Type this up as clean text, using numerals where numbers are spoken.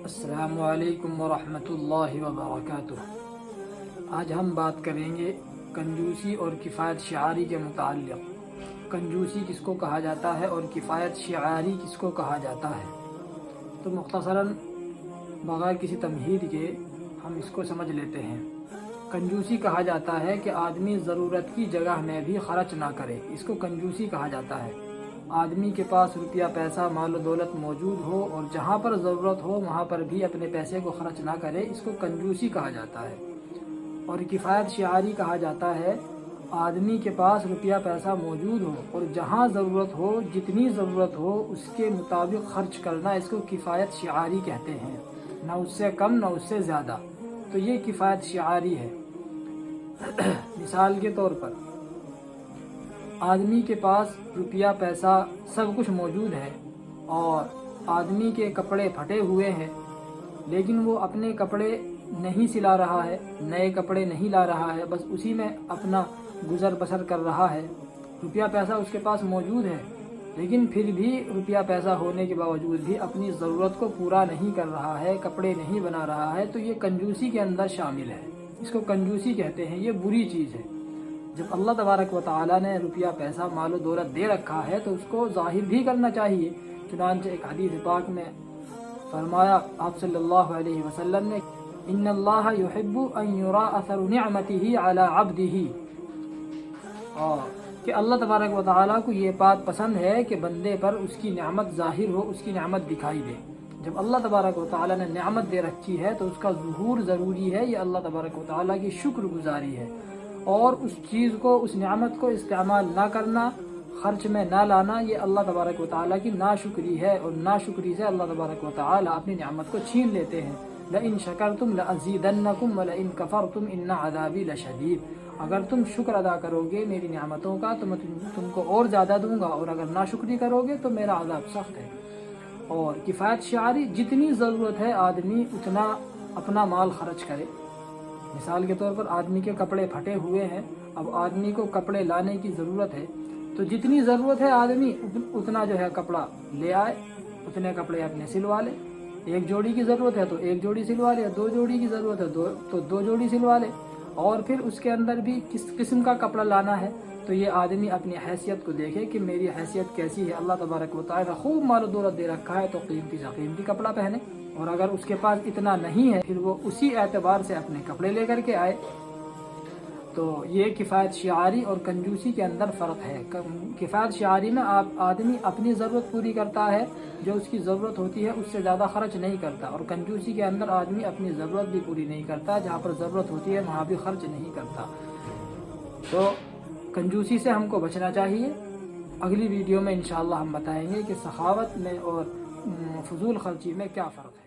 السلام علیکم ورحمۃ اللہ وبرکاتہ۔ آج ہم بات کریں گے کنجوسی اور کفایت شعاری کے متعلق۔ کنجوسی کس کو کہا جاتا ہے اور کفایت شعاری کس کو کہا جاتا ہے؟ تو مختصراً بغیر کسی تمہید کے ہم اس کو سمجھ لیتے ہیں۔ کنجوسی کہا جاتا ہے کہ آدمی ضرورت کی جگہ میں بھی خرچ نہ کرے، اس کو کنجوسی کہا جاتا ہے۔ آدمی کے پاس روپیہ پیسہ مال و دولت موجود ہو اور جہاں پر ضرورت ہو وہاں پر بھی اپنے پیسے کو خرچ نہ کرے، اس کو کنجوسی کہا جاتا ہے۔ اور کفایت شعاری کہا جاتا ہے آدمی کے پاس روپیہ پیسہ موجود ہو اور جہاں ضرورت ہو جتنی ضرورت ہو اس کے مطابق خرچ کرنا، اس کو کفایت شعاری کہتے ہیں، نہ اس سے کم نہ اس سے زیادہ۔ تو یہ کفایت شعاری ہے۔ مثال کے طور پر آدمی کے پاس روپیہ پیسہ سب کچھ موجود ہے اور آدمی کے کپڑے پھٹے ہوئے ہیں، لیکن وہ اپنے کپڑے نہیں سلا رہا ہے، نئے کپڑے نہیں لا رہا ہے، بس اسی میں اپنا گزر بسر کر رہا ہے۔ روپیہ پیسہ اس کے پاس موجود ہے، لیکن پھر بھی روپیہ پیسہ ہونے کے باوجود بھی اپنی ضرورت کو پورا نہیں کر رہا ہے، کپڑے نہیں بنا رہا ہے، تو یہ کنجوسی کے اندر شامل ہے۔ اس کو کنجوسی کہتے ہیں، یہ بری چیز ہے۔ جب اللہ تبارک و تعالیٰ نے روپیہ پیسہ مال و دولت دے رکھا ہے تو اس کو ظاہر بھی کرنا چاہیے۔ چنانچہ ایک حدیث پاک میں فرمایا آپ صلی اللہ علیہ وسلم نے، ان اللہ یحب ان یرا اثر نعمته علی عبدہ، اور کہ اللہ تبارک و تعالیٰ کو یہ بات پسند ہے کہ بندے پر اس کی نعمت ظاہر ہو، اس کی نعمت دکھائی دے۔ جب اللہ تبارک و تعالیٰ نے نعمت دے رکھی ہے تو اس کا ظہور ضروری ہے۔ یہ اللہ تبارک و تعالیٰ کی شکر گزاری ہے، اور اس چیز کو، اس نعمت کو استعمال نہ کرنا، خرچ میں نہ لانا، یہ اللہ تبارک و تعالیٰ کی ناشکری ہے، اور ناشکری سے اللہ تبارک و تعالیٰ اپنی نعمت کو چھین لیتے ہیں۔ لَإِن شَكَرْتُمْ لَأَزِيدَنَّكُمْ وَلَإِن كَفَرْتُمْ إِنَّ عَذَابِي لَشَدِيدٌ۔ اگر تم شکر ادا کرو گے میری نعمتوں کا تو میں تم کو اور زیادہ دوں گا، اور اگر ناشکری کرو گے تو میرا عذاب سخت ہے۔ اور کفایت شعاری، جتنی ضرورت ہے آدمی اتنا اپنا مال خرچ کرے۔ مثال کے طور پر آدمی کے کپڑے پھٹے ہوئے ہیں، اب آدمی کو کپڑے لانے کی ضرورت ہے، تو جتنی ضرورت ہے آدمی اتنا جو ہے کپڑا لے آئے، اتنے کپڑے اپنے سلوا لے۔ ایک جوڑی کی ضرورت ہے تو ایک جوڑی سلوا لے، دو جوڑی کی ضرورت ہے تو دو جوڑی سلوا لے، اور پھر اس کے اندر بھی کس قسم کا کپڑا لانا ہے تو یہ آدمی اپنی حیثیت کو دیکھے کہ میری حیثیت کیسی ہے۔ اللہ تبارک و تعالیٰ خوب مال و دولت دے رکھا ہے تو قیمتی سے قیمتی کپڑا پہنے، اور اگر اس کے پاس اتنا نہیں ہے پھر وہ اسی اعتبار سے اپنے کپڑے لے کر کے آئے۔ تو یہ کفایت شعاری اور کنجوسی کے اندر فرق ہے۔ کفایت شعاری میں آدمی اپنی ضرورت پوری کرتا ہے، جو اس کی ضرورت ہوتی ہے اس سے زیادہ خرچ نہیں کرتا، اور کنجوسی کے اندر آدمی اپنی ضرورت بھی پوری نہیں کرتا، جہاں پر ضرورت ہوتی ہے وہاں بھی خرچ نہیں کرتا۔ تو کنجوسی سے ہم کو بچنا چاہیے۔ اگلی ویڈیو میں انشاءاللہ ہم بتائیں گے کہ سخاوت میں اور فضول خرچی میں کیا فرق ہے۔